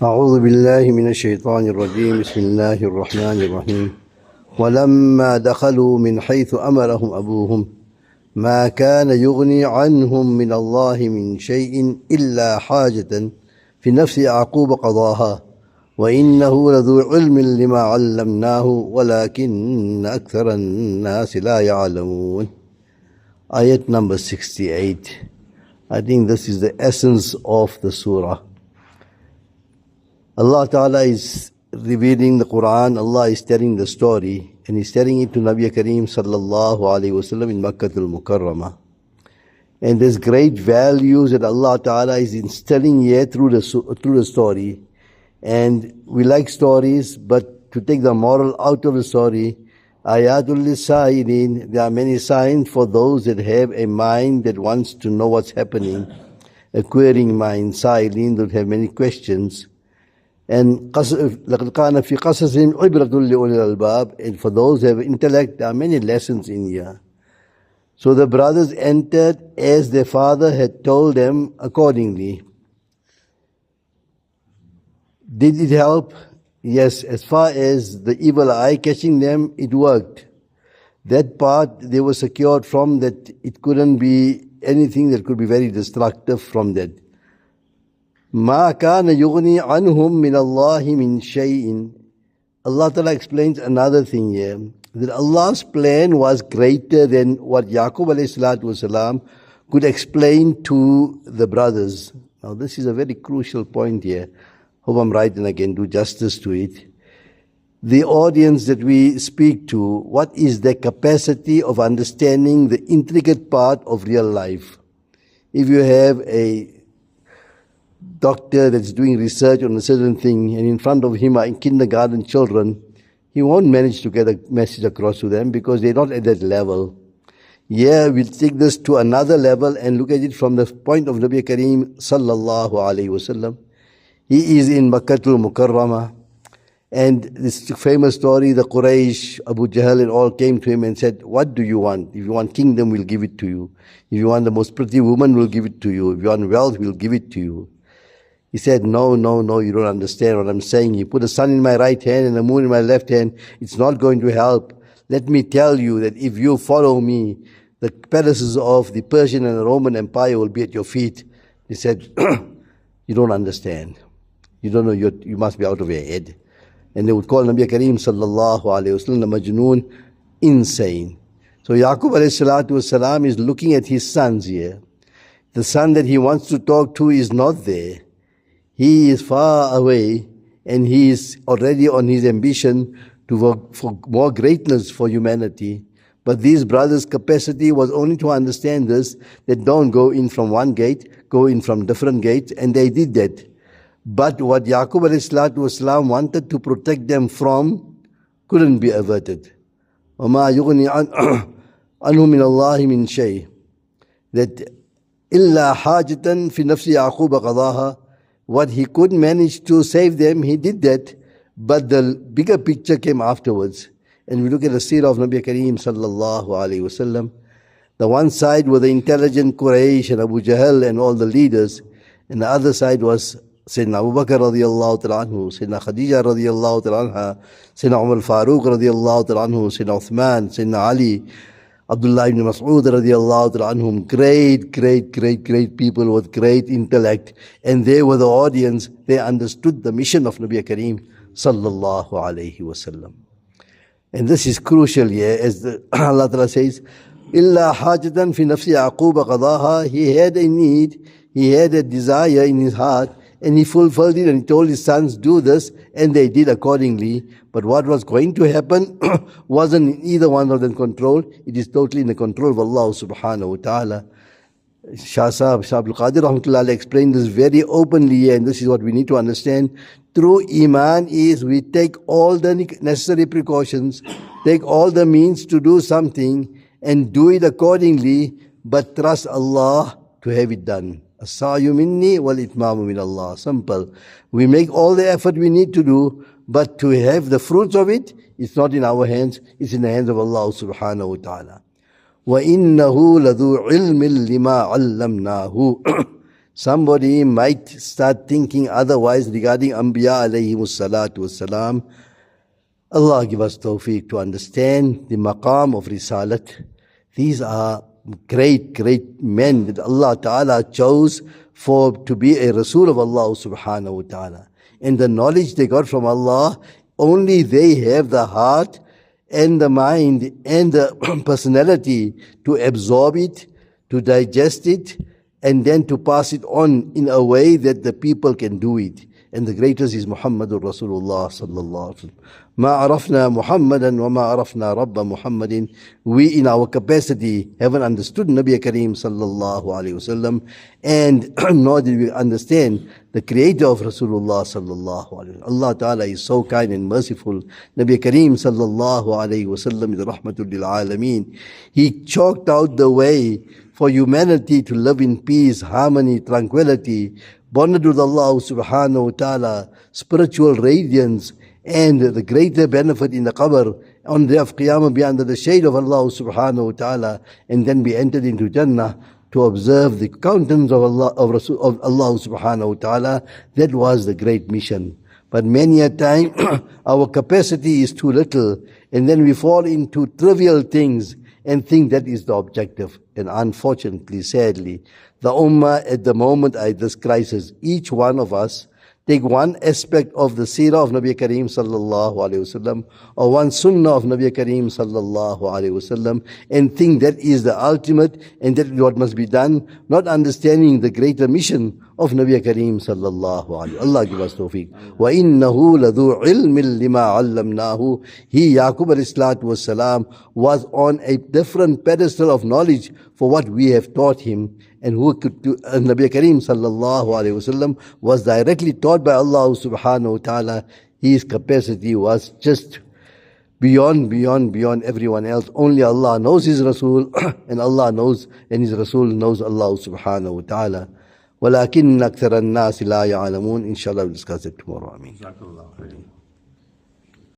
أعوذ بالله من الشيطان الرجيم بسم الله الرحمن الرحيم ولما دخلوا من حيث أمرهم أبوهم ما كان يغني عنهم من الله من شيء إلا حاجة في نفس يعقوب قضاها وإنه لذو علم لما علمناه ولكن أكثر الناس لا يعلمون. Ayat number 68. I think this is the essence of the surah. Allah Ta'ala is revealing the Quran, Allah is telling the story, and He's telling it to Nabi Kareem Sallallahu Alaihi Wasallam in Makkatul Mukarramah. And there's great values that Allah Ta'ala is instilling here through the story. And we like stories, but to take the moral out of the story, ayatul lisailin, there are many signs for those that have a mind that wants to know what's happening, a querying mind, sailin, that have many questions. And لَقَدْ كَانَ فِي قَصَصِهِمْ عِبْرَةٌ لِأُولِي الْأَلْبَابِ. And for those who have intellect, there are many lessons in here. So the brothers entered as their father had told them accordingly. Did it help? Yes, as far as the evil eye catching them, it worked. That part they were secured from, that it couldn't be anything that could be very destructive from that. مَا كَانَ يُغْنِي عَنْهُمْ مِنَ اللَّهِ مِنْ شَيْءٍ. Allah Ta'ala explains another thing here, that Allah's plan was greater than what Yaqub alayhi salatu wasalam could explain to the brothers. Now this is a very crucial point here. Hope I'm right and I can do justice to it. The audience that we speak to, what is their capacity of understanding the intricate part of real life? If you have a doctor that's doing research on a certain thing and in front of him are kindergarten children, he won't manage to get a message across to them because they're not at that level. Yeah, we'll take this to another level and look at it from the point of Nabi Kareem Sallallahu Alaihi Wasallam. He is in Makkatul Mukarramah, and this famous story, the Quraysh, Abu Jahl and all came to him and said, what do you want? If you want kingdom, we'll give it to you. If you want the most pretty woman, we'll give it to you. If you want wealth, we'll give it to you. He said, no, you don't understand what I'm saying. You put the sun in my right hand and the moon in my left hand, it's not going to help. Let me tell you that if you follow me, the palaces of the Persian and the Roman Empire will be at your feet. He said, you don't understand. You don't know, you must be out of your head. And they would call Nabi Kareem Sallallahu Alaihi Wasallam Majnoon, insane. So Yaqub alayhi salatu wasalam is looking at his sons here. The son that he wants to talk to is not there. He is far away, and he is already on his ambition to work for more greatness for humanity. But these brothers' capacity was only to understand this, that don't go in from one gate, go in from different gates, and they did that. But what Yaqub alayhi salatu wasalam wanted to protect them from couldn't be averted. وَمَا يُغْنِي عَنْهُ مِنَ اللَّهِ مِنْ شَيْءٍ. That إِلَّا حَاجَةً فِي نَفْسِ يَعْقُوبَ قَضَاهَا. What he could manage to save them, he did that, but the bigger picture came afterwards. And we look at the seerah of Nabi Kareem Sallallahu Alaihi Wasallam. The one side were the intelligent Quraysh and Abu Jahl and all the leaders, and the other side was Sayyidina Abu Bakr radiyallahu ta'ala anhu, Sayyidina Khadija radiyallahu ta'ala anha, Sayyidina Umar al-Faruq radiyallahu ta'ala anhu, Sayyidina Uthman, Sayyidina Ali, Abdullah ibn Mas'ud radiyallahu ta'ala anhum, great people with great intellect. And they were the audience, they understood the mission of Nabi Kareem Sallallahu Alaihi Wasallam. And this is crucial here, as Allah Ta'ala says, إِلَّا حَاجَةً فِي نَفْسِ يَعْقُوبَ قَضَاهَا. He had a need, he had a desire in his heart, and he fulfilled it, and he told his sons, do this, and they did accordingly. But what was going to happen wasn't in either one of them control. It is totally in the control of Allah subhanahu wa ta'ala. Shah Abdul Qadir rahmatullah explained this very openly here, and this is what we need to understand. True Iman is we take all the necessary precautions, take all the means to do something, and do it accordingly, but trust Allah to have it done. As-sa'yu minni wal itmamu min Allah. Simple. We make all the effort we need to do, but to have the fruits of it, it's not in our hands, it's in the hands of Allah subhanahu wa ta'ala. وَإِنَّهُ لَذُو عِلْمٍ لِمَا عَلَّمْنَاهُ. Somebody might start thinking otherwise regarding Anbiya alayhimus salatu wassalam. Allah give us tawfiq to understand the maqam of Risalat. These are great, great men that Allah Ta'ala chose to be a Rasul of Allah subhanahu wa ta'ala. And the knowledge they got from Allah, only they have the heart and the mind and the personality to absorb it, to digest it, and then to pass it on in a way that the people can do it. And the greatest is Muhammadur Rasulullah sallallahu alaihi wasallam. Ma arafna Muhammadan wa ma arafna Rabba Muhammadin. We in our capacity haven't understood Nabi Kareem sallallahu alaihi wasallam, and nor did we understand the creator of Rasulullah sallallahu alaihi wasallam. Allah Ta'ala is so kind and merciful. Nabi Kareem sallallahu alaihi wasallam is rahmatul lil alameen. He chalked out the way for humanity to live in peace, harmony, tranquility, bonded with Allah subhanahu wa ta'ala, spiritual radiance, and the greater benefit in the qabr, on the day of Qiyamah be under the shade of Allah subhanahu wa ta'ala, and then be entered into Jannah to observe the countenance of Allah, of Allah subhanahu wa ta'ala. That was the great mission. But many a time our capacity is too little, and then we fall into trivial things and think that is the objective. And unfortunately, sadly, the Ummah at the moment at this crisis, each one of us take one aspect of the seerah of Nabi Kareem sallallahu alaihi wasallam, or one sunnah of Nabi Kareem sallallahu alaihi wasallam, and think that is the ultimate and that is what must be done, not understanding the greater mission of Nabi Kareem sallallahu alaihi wasallam. Allah give us tawfiq. Wa innahu ladhu ilmin lima allamnahu. He, Yaqub alayhi salatu wassalam, was on a different pedestal of knowledge for what we have taught him. And who could do, Nabi Kareem sallallahu alayhi wasallam was directly taught by Allah subhanahu wa ta'ala. His capacity was just beyond everyone else. Only Allah knows His Rasul, and Allah knows, and His Rasul knows Allah subhanahu wa ta'ala. وَلَكِنَّ أَكْثَرَ النَّاسِ لَا يَعْلَمُونَ. Inshallah we'll discuss it tomorrow. Ameen.